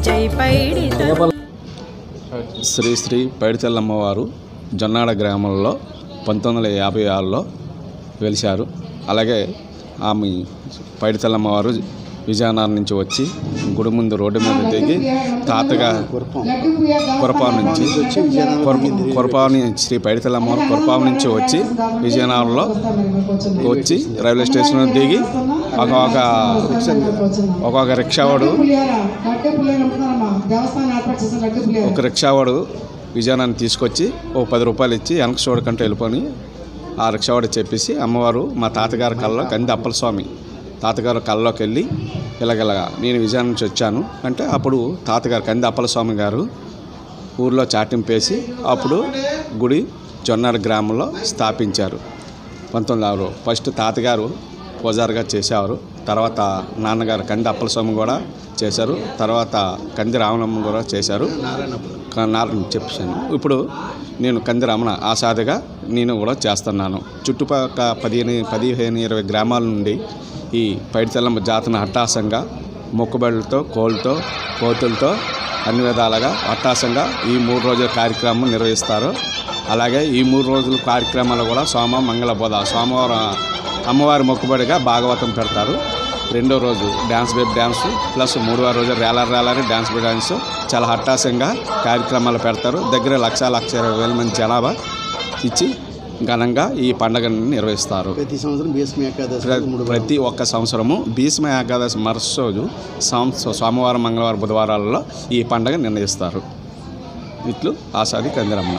జై పైడి శ్రీ శ్రీ పైడితల్లమ్మవారు జొన్నాడ గ్రామంలో 1956లో వెలిశారు. అలాగే ఆమె పైడితల్లమ్మవారు విజయనగరం నుంచి వచ్చి గుడి ముందు రోడ్డు మీద దిగి తాతగా కొరపావు శ్రీ పైడితల్లమ్మవారు కొరపావు నుంచి వచ్చి విజయనగరంలో వచ్చి రైల్వే స్టేషన్లో దిగి ఒక రిక్షావాడు విజయనగరం తీసుకొచ్చి ఓ 10 రూపాయలు ఇచ్చి వెనక చూడకంటే వెళ్ళిపోయి ఆ రిక్షావాడు చెప్పేసి అమ్మవారు మా తాతగారి కళ్ళలో కంది అప్పలస్వామి తాతగారు కళ్ళలోకి వెళ్ళి ఇలాగ నేను విజయనగరం నుంచి వచ్చాను అంటే అప్పుడు తాతగారు కంది అప్పలస్వామి గారు ఊర్లో చాటింపేసి అప్పుడు గుడి జొన్నాడ గ్రామంలో స్థాపించారు 1956. ఫస్ట్ తాతగారు పూజారిగా చేసేవారు. తర్వాత నాన్నగారు కంది అప్పలస్వామి కూడా చేశారు. తర్వాత కంది రామనమ్మ కూడా చేశారు. నారాయణ చెప్పాను. ఇప్పుడు నేను కంది రమణ ఆసాదిగా నేను కూడా చేస్తున్నాను. చుట్టుపక్కల 15-20 గ్రామాల నుండి ఈ పైడితల్లమ్మ జాతరను అట్టాసంగా మొక్కుబడులతో కోతులతో అన్ని విధాలుగా అట్టాసంగా ఈ 3 రోజుల కార్యక్రమం నిర్వహిస్తారు. అలాగే ఈ 3 రోజుల కార్యక్రమాలు కూడా సోమ మంగళ బుధ సోమవారం అమ్మవారి మొక్కుబడిగా భాగవతం పెడతారు. రెండో రోజు డ్యాన్స్ బేబ్ డ్యాన్స్ ప్లస్ 3వ రోజు రేలారి డ్యాన్స్ బేబ్ డ్యాన్స్ చాలా హట్టాసంగా కార్యక్రమాలు పెడతారు. దగ్గర 1,20,000 మంది జనాభా ఇచ్చి ఘనంగా ఈ పండుగను నిర్వహిస్తారు. ప్రతి ఒక్క సంవత్సరము భీష్మ ఏకాదశి మరుసటి సోమవారం మంగళవారం బుధవారాలలో ఈ పండుగ నిర్ణయిస్తారు. ఇట్లు ఆసాది కందిరమ్మ.